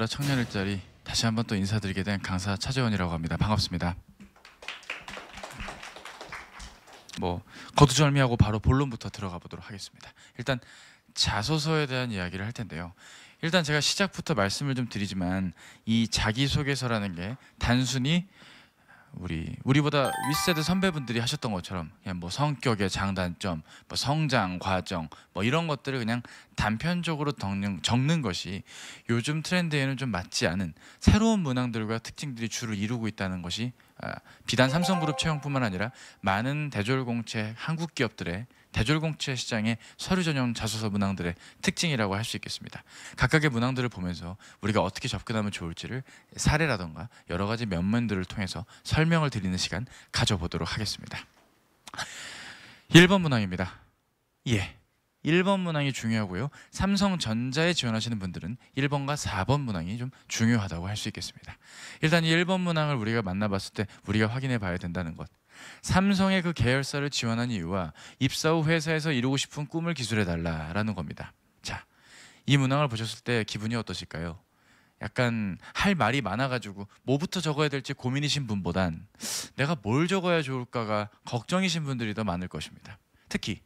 청년 일자리 다시 한번 또 인사드리게 된 강사 차재원이라고 합니다. 반갑습니다. 거두절미하고 바로 본론부터 들어가 보도록 하겠습니다. 일단 자소서에 대한 이야기를 할 텐데요. 일단 제가 시작부터 말씀을 좀 드리지만 이 자기소개서라는 게 단순히 우리보다 윗세대 선배분들이 하셨던 것처럼 그냥 성격의 장단점, 성장 과정 이런 것들을 그냥 단편적으로 적는 것이 요즘 트렌드에는 좀 맞지 않은 새로운 문항들과 특징들이 주를 이루고 있다는 것이 비단 삼성그룹 채용뿐만 아니라 많은 대졸공채 한국 기업들의 대졸공채 시장의 서류 전형 자소서 문항들의 특징이라고 할 수 있겠습니다. 각각의 문항들을 보면서 우리가 어떻게 접근하면 좋을지를 사례라던가 여러 가지 면면들을 통해서 설명을 드리는 시간 가져보도록 하겠습니다. 1번 문항입니다. 1번 문항이 중요하고요. 삼성전자에 지원하시는 분들은 1번과 4번 문항이 좀 중요하다고 할 수 있겠습니다. 일단 이 1번 문항을 우리가 만나봤을 때 우리가 확인해 봐야 된다는 것. 삼성의 그 계열사를 지원한 이유와 입사 후 회사에서 이루고 싶은 꿈을 기술해 달라라는 겁니다. 자, 이 문항을 보셨을 때 기분이 어떠실까요? 약간 할 말이 많아가지고 뭐부터 적어야 될지 고민이신 분보단 내가 뭘 적어야 좋을까가 걱정이신 분들이 더 많을 것입니다. 특히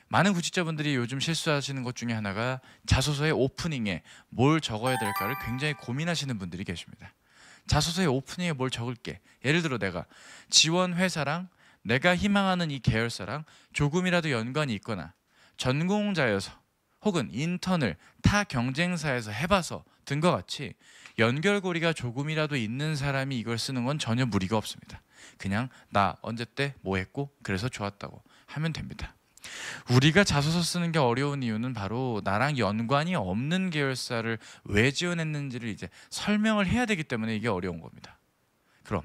많은 구직자분들이 요즘 실수하시는 것 중에 하나가 자소서의 오프닝에 뭘 적어야 될까를 굉장히 고민하시는 분들이 계십니다. 자소서의 오프닝에 뭘 적을게. 예를 들어 내가 지원 회사랑 내가 희망하는 이 계열사랑 조금이라도 연관이 있거나 전공자여서 혹은 인턴을 타 경쟁사에서 해봐서 등과 같이 연결고리가 조금이라도 있는 사람이 이걸 쓰는 건 전혀 무리가 없습니다. 그냥 나 언제 때 뭐 했고 그래서 좋았다고 하면 됩니다. 우리가 자소서 쓰는 게 어려운 이유는 바로 나랑 연관이 없는 계열사를 왜 지원했는지를 이제 설명을 해야 되기 때문에 이게 어려운 겁니다. 그럼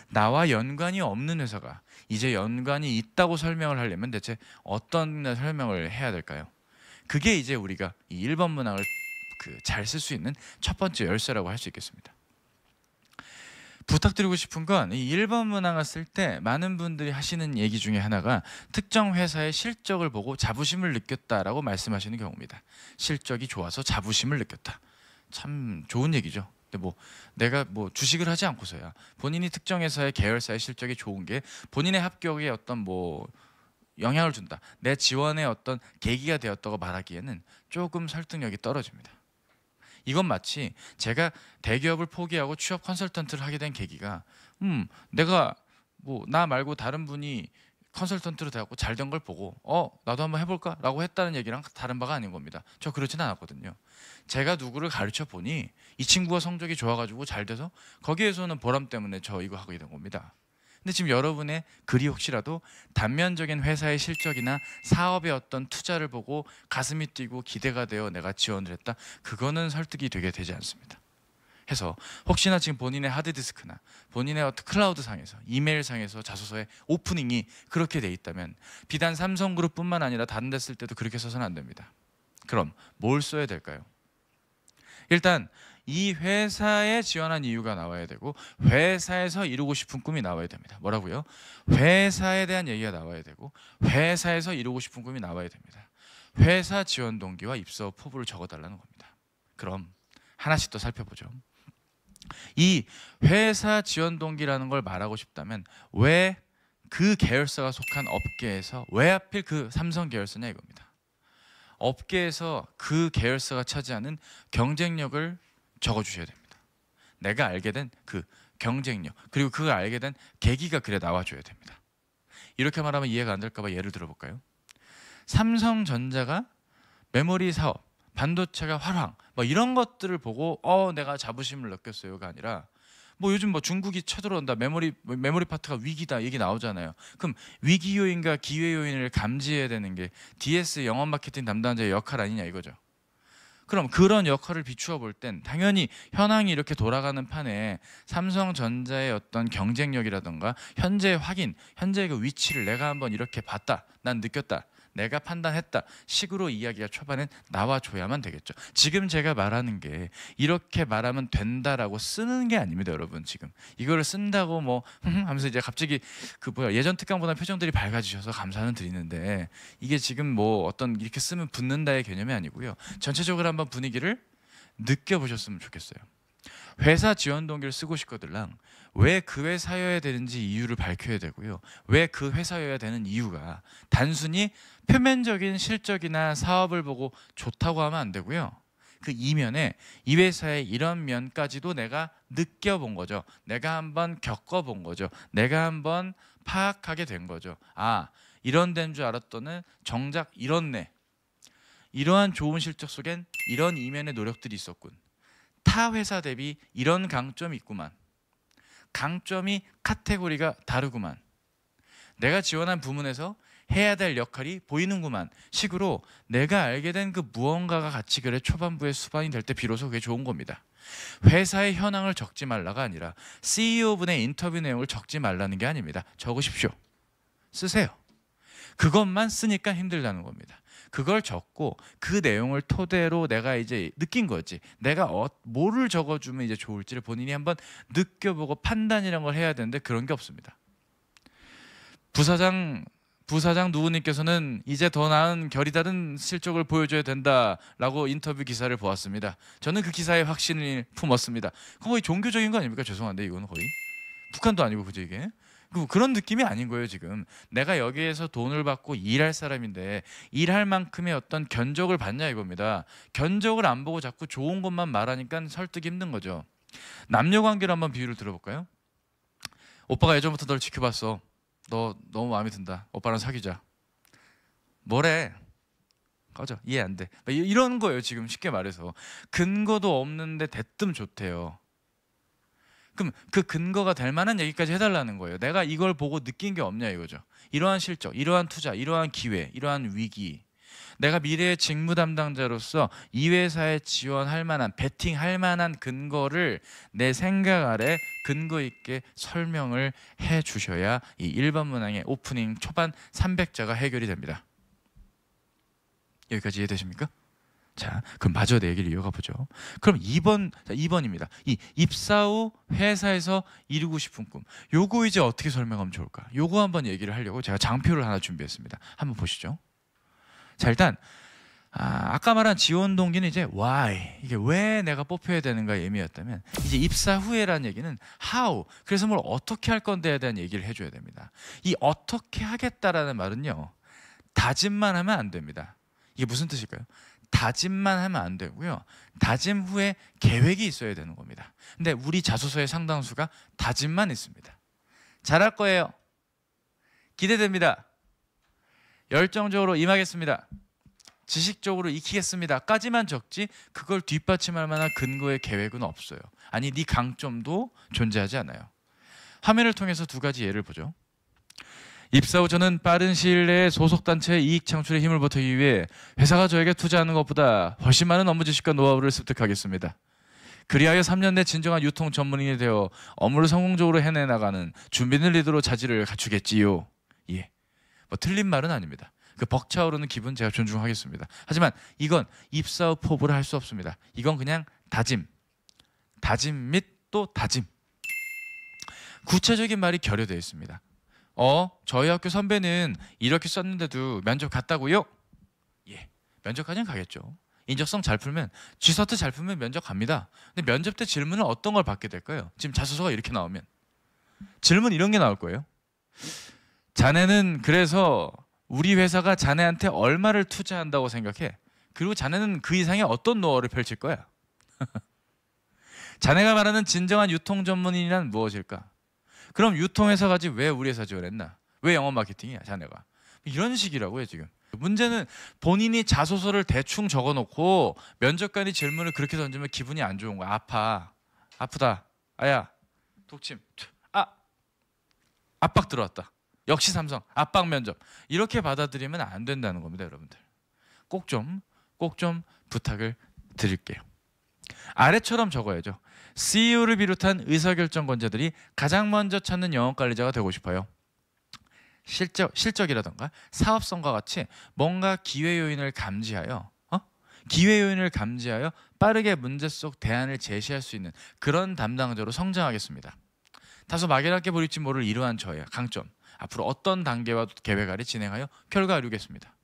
나와 연관이 없는 회사가 이제 연관이 있다고 설명을 하려면 대체 어떤 설명을 해야 될까요? 그게 이제 우리가 이 1번 문항을 잘 쓸 수 있는 첫 번째 열쇠라고 할 수 있겠습니다. 부탁드리고 싶은 건 이 1번 문항을 쓸 때 많은 분들이 하시는 얘기 중에 하나가 특정 회사의 실적을 보고 자부심을 느꼈다라고 말씀하시는 경우입니다. 실적이 좋아서 자부심을 느꼈다. 참 좋은 얘기죠. 근데 내가 주식을 하지 않고서야 본인이 특정 회사의 계열사의 실적이 좋은 게 본인의 합격에 어떤 영향을 준다. 내 지원의 어떤 계기가 되었다고 말하기에는 조금 설득력이 떨어집니다. 이건 마치 제가 대기업을 포기하고 취업 컨설턴트를 하게 된 계기가 내가 나 말고 다른 분이 컨설턴트로 돼갖고 잘 된 걸 보고 나도 한번 해볼까? 라고 했다는 얘기랑 다른 바가 아닌 겁니다. 저 그렇진 않았거든요. 제가 누구를 가르쳐 보니 이 친구가 성적이 좋아가지고 잘 돼서 거기에서는 보람 때문에 저 이거 하게 된 겁니다. 근데 지금 여러분의 글이 혹시라도 단면적인 회사의 실적이나 사업의 어떤 투자를 보고 가슴이 뛰고 기대가 되어 내가 지원을 했다. 그거는 설득이 되지 않습니다. 해서 혹시나 지금 본인의 하드디스크나 본인의 어떤 클라우드 상에서 이메일 상에서 자소서의 오프닝이 그렇게 돼 있다면 비단 삼성그룹뿐만 아니라 다른 데 쓸 때도 그렇게 써서는 안 됩니다. 그럼 뭘 써야 될까요? 일단 이 회사에 지원한 이유가 나와야 되고 회사에서 이루고 싶은 꿈이 나와야 됩니다. 뭐라고요? 회사에 대한 얘기가 나와야 되고 회사에서 이루고 싶은 꿈이 나와야 됩니다. 회사 지원 동기와 입사 후 포부를 적어달라는 겁니다. 그럼 하나씩 더 살펴보죠. 이 회사 지원 동기라는 걸 말하고 싶다면 왜 그 계열사가 속한 업계에서 왜 하필 그 삼성 계열사냐 이겁니다. 업계에서 그 계열사가 차지하는 경쟁력을 적어주셔야 됩니다. 내가 알게 된 그 경쟁력 그리고 그걸 알게 된 계기가 그래 나와줘야 됩니다. 이렇게 말하면 이해가 안 될까 봐 예를 들어볼까요? 삼성전자가 메모리 사업, 반도체가 활황 이런 것들을 보고 내가 자부심을 느꼈어요가 아니라 요즘 중국이 쳐들어온다 메모리 파트가 위기다 얘기 나오잖아요. 그럼 위기 요인과 기회 요인을 감지해야 되는 게 DS 영업 마케팅 담당자의 역할 아니냐 이거죠. 그럼 그런 역할을 비추어 볼 땐 당연히 현황이 이렇게 돌아가는 판에 삼성전자의 어떤 경쟁력이라던가 현재의 확인, 현재의 그 위치를 내가 한번 이렇게 봤다, 난 느꼈다, 내가 판단했다 식으로 이야기가 초반엔 나와줘야만 되겠죠. 지금 제가 말하는 게 이렇게 말하면 된다라고 쓰는 게 아닙니다. 여러분 지금 이거를 쓴다고 하면서 이제 갑자기 예전 특강보다 표정들이 밝아지셔서 감사는 드리는데 이게 지금 어떤 이렇게 쓰면 붙는다의 개념이 아니고요. 전체적으로 한번 분위기를 느껴보셨으면 좋겠어요. 회사 지원 동기를 쓰고 싶거들랑 왜 그 회사여야 되는지 이유를 밝혀야 되고요. 왜 그 회사여야 되는 이유가 단순히 표면적인 실적이나 사업을 보고 좋다고 하면 안 되고요. 그 이면에 이 회사의 이런 면까지도 내가 느껴본 거죠. 내가 한번 겪어본 거죠. 내가 한번 파악하게 된 거죠. 아, 이런 데인 줄 알았더니 정작 이렇네. 이러한 좋은 실적 속엔 이런 이면의 노력들이 있었군. 타 회사 대비 이런 강점이 있구만. 강점이 카테고리가 다르구만. 내가 지원한 부문에서 해야 될 역할이 보이는구만 식으로 내가 알게 된 그 무언가가 같이 그래 초반부에 수반이 될 때 비로소 그게 좋은 겁니다. 회사의 현황을 적지 말라가 아니라 CEO분의 인터뷰 내용을 적지 말라는 게 아닙니다. 적으십시오. 쓰세요. 그것만 쓰니까 힘들다는 겁니다. 그걸 적고 그 내용을 토대로 내가 이제 느낀 거지. 내가 뭐를 적어주면 이제 좋을지를 본인이 한번 느껴보고 판단이라는 걸 해야 되는데 그런 게 없습니다. 부사장 누구님께서는 이제 더 나은 결이 다른 실적을 보여줘야 된다라고 인터뷰 기사를 보았습니다. 저는 그 기사에 확신을 품었습니다. 거의 종교적인 거 아닙니까? 죄송한데 이건 거의 북한도 아니고 그죠 이게? 그런 느낌이 아닌 거예요 지금. 내가 여기에서 돈을 받고 일할 사람인데 일할 만큼의 어떤 견적을 받냐 이겁니다. 견적을 안 보고 자꾸 좋은 것만 말하니까 설득이 힘든 거죠. 남녀관계를 한번 비유를 들어볼까요? 오빠가 예전부터 널 지켜봤어. 너 너무 마음에 든다. 오빠랑 사귀자. 뭐래? 꺼져. 이해 안 돼. 이런 거예요 지금 쉽게 말해서. 근거도 없는데 대뜸 좋대요. 그럼 그 근거가 될 만한 얘기까지 해달라는 거예요. 내가 이걸 보고 느낀 게 없냐 이거죠. 이러한 실적, 이러한 투자, 이러한 기회, 이러한 위기. 내가 미래의 직무 담당자로서 이 회사에 지원할 만한, 베팅할 만한 근거를 내 생각 아래 근거 있게 설명을 해 주셔야 이 일반 문항의 오프닝 초반 300자가 해결이 됩니다. 여기까지 이해되십니까? 자, 그럼 마저 내 얘기를 이어가 보죠. 그럼 2번입니다. 이 입사 후 회사에서 이루고 싶은 꿈. 요거 이제 어떻게 설명하면 좋을까? 요거 한번 얘기를 하려고 제가 장표를 하나 준비했습니다. 한번 보시죠. 자, 일단 아까 말한 지원 동기는 이제 why, 이게 왜 내가 뽑혀야 되는가 의미였다면, 이제 입사 후에라는 얘기는 how, 그래서 뭘 어떻게 할 건데에 대한 얘기를 해줘야 됩니다. 이 어떻게 하겠다라는 말은요, 다짐만 하면 안 됩니다. 이게 무슨 뜻일까요? 다짐만 하면 안 되고요. 다짐 후에 계획이 있어야 되는 겁니다. 근데 우리 자소서의 상당수가 다짐만 있습니다. 잘할 거예요. 기대됩니다. 열정적으로 임하겠습니다. 지식적으로 익히겠습니다. 까지만 적지 그걸 뒷받침할 만한 근거의 계획은 없어요. 아니, 네 강점도 존재하지 않아요. 화면을 통해서 두 가지 예를 보죠. 입사 후 저는 빠른 시일 내에 소속단체의 이익 창출에 힘을 보태기 위해 회사가 저에게 투자하는 것보다 훨씬 많은 업무 지식과 노하우를 습득하겠습니다. 그리하여 3년 내 진정한 유통 전문인이 되어 업무를 성공적으로 해내나가는 준비된 리더로 자질을 갖추겠지요. 예, 뭐 틀린 말은 아닙니다. 그 벅차오르는 기분 제가 존중하겠습니다. 하지만 이건 입사 후 포부를 할 수 없습니다. 이건 그냥 다짐 및 또 다짐. 구체적인 말이 결여되어 있습니다. 저희 학교 선배는 이렇게 썼는데도 면접 갔다고요? 예, 면접까지는 가겠죠. 인적성 잘 풀면, G서트 잘 풀면 면접 갑니다. 근데 면접 때 질문은 어떤 걸 받게 될까요? 지금 자소서가 이렇게 나오면 질문 이런 게 나올 거예요. 자네는 그래서 우리 회사가 자네한테 얼마를 투자한다고 생각해? 그리고 자네는 그 이상의 어떤 노하우를 펼칠 거야? 자네가 말하는 진정한 유통 전문인이란 무엇일까? 그럼 유통회사 가지 왜 우리 회사 지원했나? 왜 영업 마케팅이야 자네가? 이런 식이라고요 지금. 문제는 본인이 자소서를 대충 적어놓고 면접관이 질문을 그렇게 던지면 기분이 안 좋은 거야. 아프다, 아야, 독침, 압박 들어왔다. 역시 삼성, 압박 면접. 이렇게 받아들이면 안 된다는 겁니다 여러분들. 꼭 좀 부탁을 드릴게요. 아래처럼 적어야죠. CEO를 비롯한 의사결정권자들이 가장 먼저 찾는 영업관리자가 되고 싶어요. 실적이라던가 사업성과 같이 뭔가 기회 요인을 감지하여 빠르게 문제 속 대안을 제시할 수 있는 그런 담당자로 성장하겠습니다. 다소 막연하게 보일지 모를 이러한 저의 강점, 앞으로 어떤 단계와 계획 아래 진행하여 결과 이루겠습니다.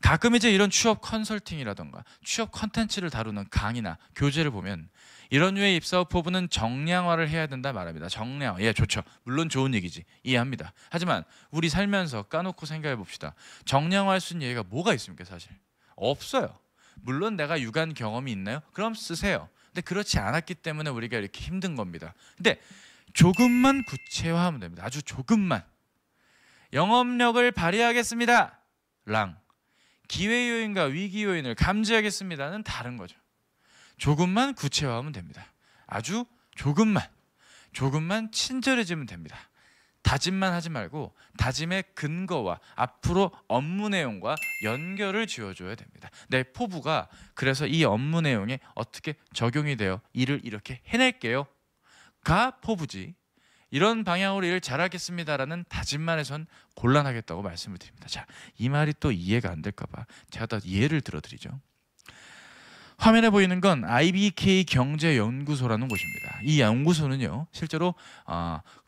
가끔 이제 이런 취업 컨설팅이라던가 취업 컨텐츠를 다루는 강의나 교재를 보면 이런 류의 입사업 포부는 정량화를 해야 된다 말합니다. 정량화. 예, 좋죠. 물론 좋은 얘기지. 이해합니다. 하지만 우리 살면서 까놓고 생각해 봅시다. 정량화할 수 있는 예가 뭐가 있습니까, 사실? 없어요. 물론 내가 유관 경험이 있나요? 그럼 쓰세요. 근데 그렇지 않았기 때문에 우리가 이렇게 힘든 겁니다. 근데 조금만 구체화하면 됩니다. 아주 조금만. 영업력을 발휘하겠습니다. 랑. 기회 요인과 위기 요인을 감지하겠습니다는 다른 거죠. 조금만 구체화하면 됩니다. 아주 조금만 친절해지면 됩니다. 다짐만 하지 말고 다짐의 근거와 앞으로 업무 내용과 연결을 지어줘야 됩니다. 내 포부가 그래서 이 업무 내용에 어떻게 적용이 되어 일을 이렇게 해낼게요 가 포부지, 이런 방향으로 일 잘하겠습니다라는 다짐만 해선 곤란하겠다고 말씀을 드립니다. 자, 이 말이 또 이해가 안 될까 봐 제가 더 예를 들어드리죠. 화면에 보이는 건 IBK 경제연구소라는 곳입니다. 이 연구소는요, 실제로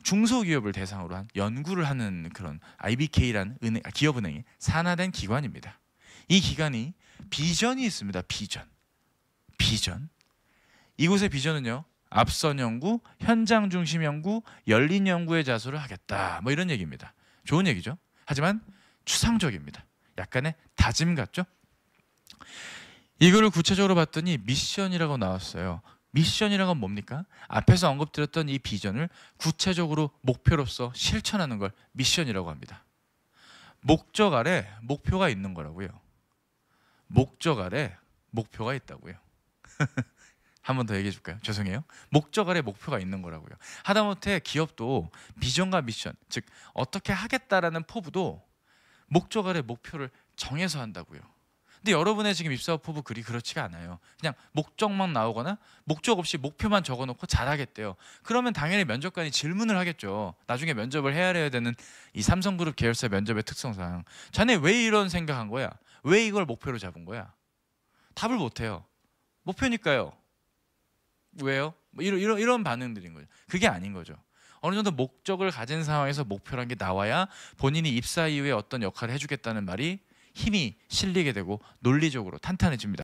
중소기업을 대상으로 한 연구를 하는 그런 IBK라는 기업은행이 산하된 기관입니다. 이 기관이 비전이 있습니다. 비전. 이곳의 비전은요, 앞선 연구, 현장 중심 연구, 열린 연구의 자소를 하겠다. 뭐 이런 얘기입니다. 좋은 얘기죠. 하지만 추상적입니다. 약간의 다짐 같죠? 이거를 구체적으로 봤더니 미션이라고 나왔어요. 미션이라는 건 뭡니까? 앞에서 언급드렸던 이 비전을 구체적으로 목표로서 실천하는 걸 미션이라고 합니다. 목적 아래 목표가 있는 거라고요. 목적 아래 목표가 있다고요. 한 번 더 얘기해 줄까요? 죄송해요. 목적 아래 목표가 있는 거라고요. 하다못해 기업도 비전과 미션, 즉 어떻게 하겠다라는 포부도 목적 아래 목표를 정해서 한다고요. 근데 여러분의 지금 입사업 포부 글이 그렇지가 않아요. 그냥 목적만 나오거나 목적 없이 목표만 적어놓고 잘하겠대요. 그러면 당연히 면접관이 질문을 하겠죠. 나중에 면접을 헤아려야 되는 이 삼성그룹 계열사 면접의 특성상 자네 왜 이런 생각한 거야? 왜 이걸 목표로 잡은 거야? 답을 못해요. 목표니까요. 왜요? 뭐 이런 반응들인 거죠. 그게 아닌 거죠. 어느 정도 목적을 가진 상황에서 목표란 게 나와야 본인이 입사 이후에 어떤 역할을 해주겠다는 말이 힘이 실리게 되고 논리적으로 탄탄해집니다.